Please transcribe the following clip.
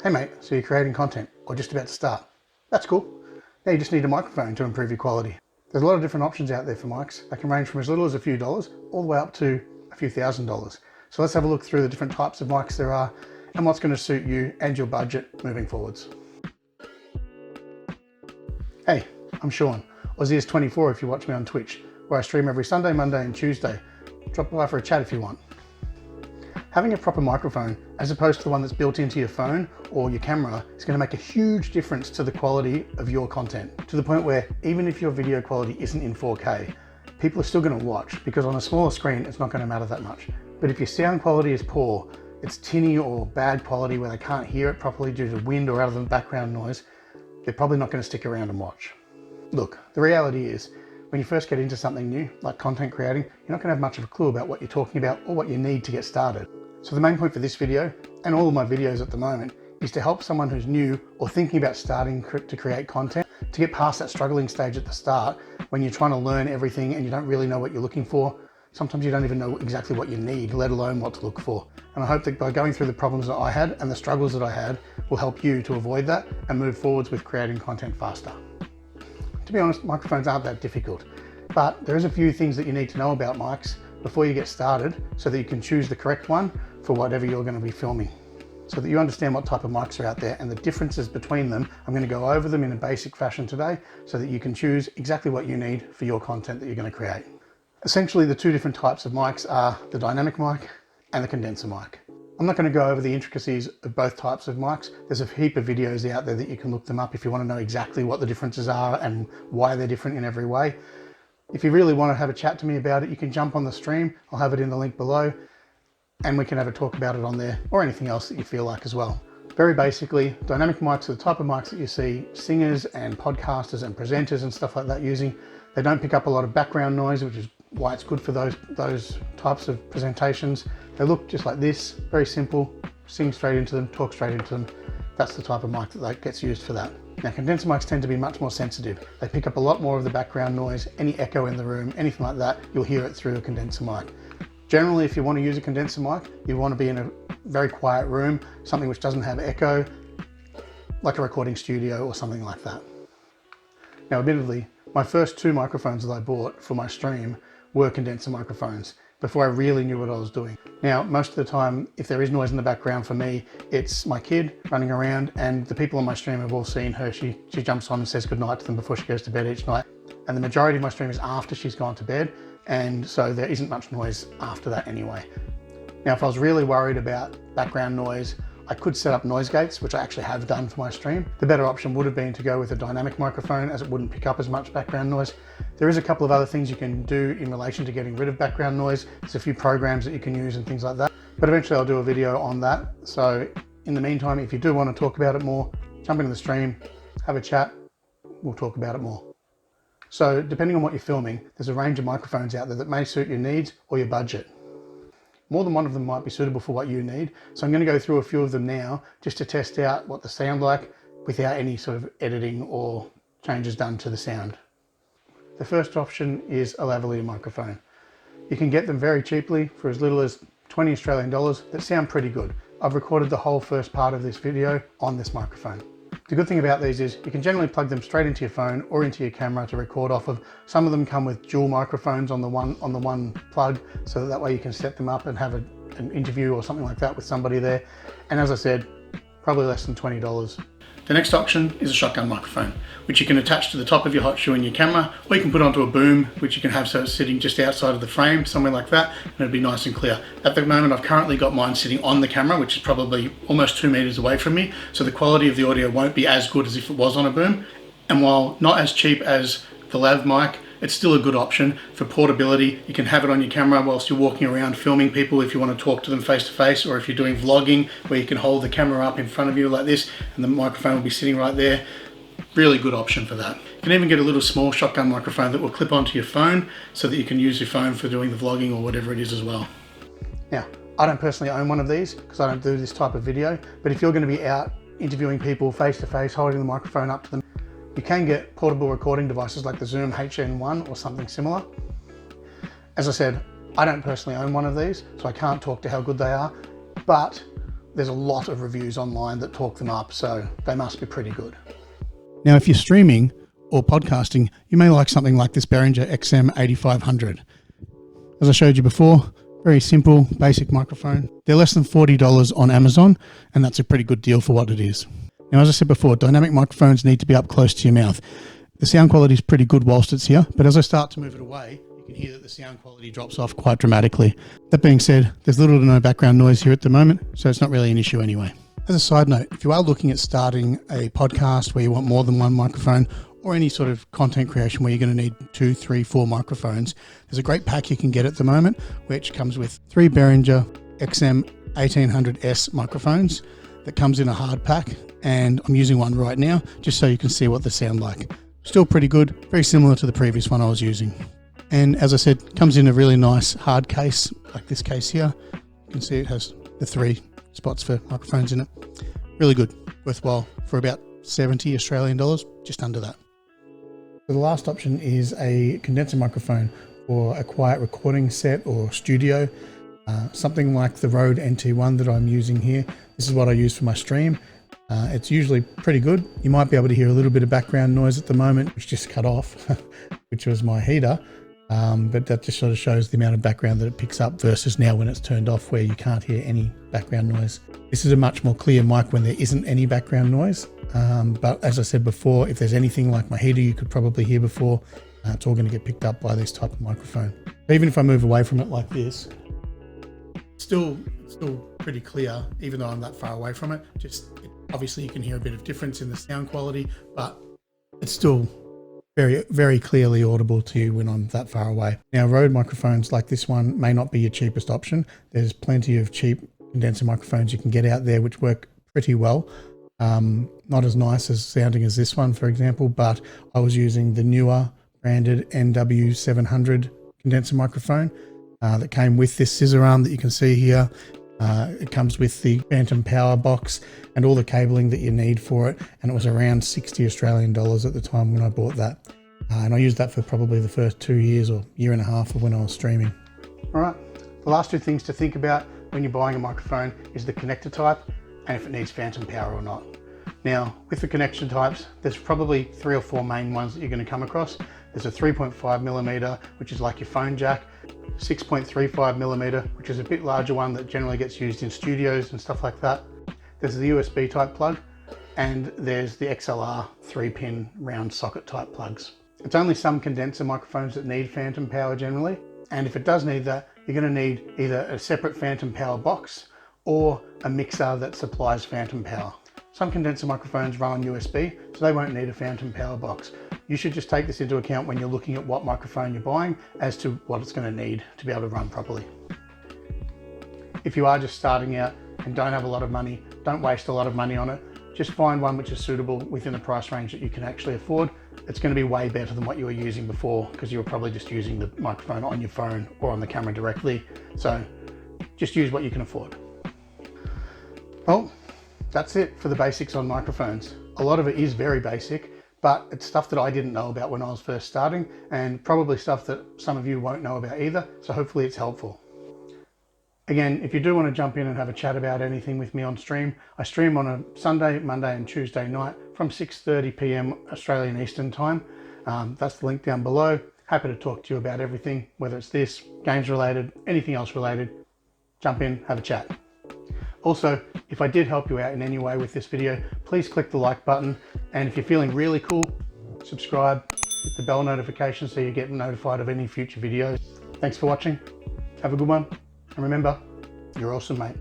Hey mate, so you're creating content or just about to start. That's cool. Now you just need a microphone to improve your quality. There's a lot of different options out there for mics. They can range from as little as a few dollars all the way up to a few $1,000s. So let's have a look through the different types of mics there are and what's going to suit you and your budget moving forwards. Hey, I'm Sean, Aussie24 if you watch me on Twitch, where I stream every Sunday, Monday and Tuesday. Drop by for a chat if you want. Having a proper microphone, as opposed to the one that's built into your phone or your camera, is going to make a huge difference to the quality of your content, to the point where even if your video quality isn't in 4K, people are still going to watch, because on a smaller screen it's not going to matter that much. But if your sound quality is poor, it's tinny or bad quality where they can't hear it properly due to wind or other background noise, they're probably not going to stick around and watch. Look, the reality is, when you first get into something new, like content creating, you're not going to have much of a clue about what you're talking about or what you need to get started. So the main point for this video, and all of my videos at the moment, is to help someone who's new or thinking about starting to create content to get past that struggling stage at the start when you're trying to learn everything and you don't really know what you're looking for. Sometimes you don't even know exactly what you need, let alone what to look for. And I hope that by going through the problems that I had and the struggles that I had will help you to avoid that and move forwards with creating content faster. To be honest, microphones aren't that difficult, but there is a few things that you need to know about mics before you get started so that you can choose the correct one for whatever you're going to be filming. So that you understand what type of mics are out there and the differences between them. I'm going to go over them in a basic fashion today so that you can choose exactly what you need for your content that you're going to create. Essentially, the two different types of mics are the dynamic mic and the condenser mic. I'm not going to go over the intricacies of both types of mics. There's a heap of videos out there that you can look them up if you want to know exactly what the differences are and why they're different in every way. If you really want to have a chat to me about it, you can jump on the stream. I'll have it in the link below and we can have a talk about it on there, or anything else that you feel like as well. Very basically, dynamic mics are the type of mics that you see singers and podcasters and presenters and stuff like that using. They don't pick up a lot of background noise, which is why it's good for those types of presentations. They look just like this, very simple, sing straight into them, talk straight into them. That's the type of mic that gets used for that. Now, condenser mics tend to be much more sensitive. They pick up a lot more of the background noise, any echo in the room, anything like that, you'll hear it through a condenser mic. Generally, if you want to use a condenser mic, you want to be in a very quiet room, something which doesn't have echo, like a recording studio or something like that. Now, admittedly, my first two microphones that I bought for my stream were condenser microphones before I really knew what I was doing. Now, most of the time, if there is noise in the background for me, it's my kid running around, and the people on my stream have all seen her. She jumps on and says goodnight to them before she goes to bed each night. And the majority of my stream is after she's gone to bed, and so there isn't much noise after that anyway. Now, if I was really worried about background noise, I could set up noise gates, which I actually have done for my stream. The better option would have been to go with a dynamic microphone, as it wouldn't pick up as much background noise. There is a couple of other things you can do in relation to getting rid of background noise. There's a few programs that you can use and things like that, but eventually I'll do a video on that. So in the meantime, if you do want to talk about it more, jump into the stream, have a chat, we'll talk about it more. So depending on what you're filming, there's a range of microphones out there that may suit your needs or your budget. More than one of them might be suitable for what you need. So I'm going to go through a few of them now just to test out what they sound like without any sort of editing or changes done to the sound. The first option is a lavalier microphone. You can get them very cheaply for as little as 20 Australian dollars that sound pretty good. I've recorded the whole first part of this video on this microphone. The good thing about these is you can generally plug them straight into your phone or into your camera to record off of. Some of them come with dual microphones on the one plug, so that way you can set them up and have an interview or something like that with somebody there. And as I said, probably less than $20. The next option is a shotgun microphone, which you can attach to the top of your hot shoe in your camera, or you can put onto a boom, which you can have so it's sitting just outside of the frame, somewhere like that, and it'll be nice and clear. At the moment, I've currently got mine sitting on the camera, which is probably almost 2 meters away from me, so the quality of the audio won't be as good as if it was on a boom. And while not as cheap as the lav mic, it's still a good option for portability. You can have it on your camera whilst you're walking around filming people if you want to talk to them face to face, or if you're doing vlogging where you can hold the camera up in front of you like this and the microphone will be sitting right there. Really good option for that. You can even get a little small shotgun microphone that will clip onto your phone so that you can use your phone for doing the vlogging or whatever it is as well. Now, I don't personally own one of these because I don't do this type of video, but if you're going to be out interviewing people face to face, holding the microphone up to them, you can get portable recording devices like the Zoom HN1 or something similar. As I said, I don't personally own one of these, so I can't talk to how good they are, but there's a lot of reviews online that talk them up, so they must be pretty good. Now, if you're streaming or podcasting, you may like something like this Behringer XM8500. As I showed you before, very simple, basic microphone. They're less than $40 on Amazon, and that's a pretty good deal for what it is. Now, as I said before, dynamic microphones need to be up close to your mouth. The sound quality is pretty good whilst it's here, but as I start to move it away, you can hear that the sound quality drops off quite dramatically. That being said, there's little to no background noise here at the moment, so it's not really an issue anyway. As a side note, if you are looking at starting a podcast where you want more than one microphone, or any sort of content creation where you're going to need 2, 3, 4 microphones, there's a great pack you can get at the moment, which comes with 3 Behringer XM1800S microphones that comes in a hard pack, and I'm using one right now just so you can see what they sound like. Still pretty good, very similar to the previous one I was using. And as I said, comes in a really nice hard case, like this case here. You can see it has the 3 spots for microphones in it. Really good, worthwhile for about 70 Australian dollars, just under that. So the last option is a condenser microphone for a quiet recording set or studio, something like the Rode NT1 that I'm using here. This is what I use for my stream. It's usually pretty good. You might be able to hear a little bit of background noise at the moment, which just cut off, which was my heater. But that just sort of shows the amount of background that it picks up versus now when it's turned off where you can't hear any background noise. This is a much more clear mic when there isn't any background noise. But as I said before, if there's anything like my heater you could probably hear before, it's all going to get picked up by this type of microphone. But even if I move away from it like this, it's still pretty clear, even though I'm that far away from it. Obviously you can hear a bit of difference in the sound quality, but it's still very, very clearly audible to you when I'm that far away. Now, Rode microphones like this one may not be your cheapest option. There's plenty of cheap condenser microphones you can get out there which work pretty well. Not as nice as sounding as this one, for example, but I was using the newer branded NW700 condenser microphone that came with this scissor arm that you can see here. It comes with the Phantom Power box and all the cabling that you need for it, and it was around 60 Australian dollars at the time when I bought that. And I used that for probably the first 2 years or year and a half of when I was streaming. All right, the last 2 things to think about when you're buying a microphone is the connector type and if it needs phantom power or not. Now, with the connection types, there's probably 3 or 4 main ones that you're going to come across. There's a 3.5mm, which is like your phone jack, 6.35mm, which is a bit larger one that generally gets used in studios and stuff like that. There's the USB type plug, and there's the XLR 3-pin round socket type plugs. It's only some condenser microphones that need phantom power generally, and if it does need that, you're going to need either a separate phantom power box or a mixer that supplies phantom power. Some condenser microphones run on USB, so they won't need a phantom power box. You should just take this into account when you're looking at what microphone you're buying as to what it's going to need to be able to run properly. If you are just starting out and don't have a lot of money, don't waste a lot of money on it. Just find one which is suitable within the price range that you can actually afford. It's going to be way better than what you were using before because you were probably just using the microphone on your phone or on the camera directly. So just use what you can afford. Well, that's it for the basics on microphones. A lot of it is very basic, but it's stuff that I didn't know about when I was first starting, and probably stuff that some of you won't know about either, so hopefully it's helpful. Again, if you do want to jump in and have a chat about anything with me on stream, I stream on a Sunday, Monday and Tuesday night from 6:30 p.m. Australian Eastern Time. That's the link down below. Happy to talk to you about everything, whether it's this, games related, anything else related. Jump in, have a chat. Also, if I did help you out in any way with this video, please click the like button, and if you're feeling really cool, subscribe, hit the bell notification so you get notified of any future videos. Thanks for watching, have a good one, and remember, you're awesome, mate.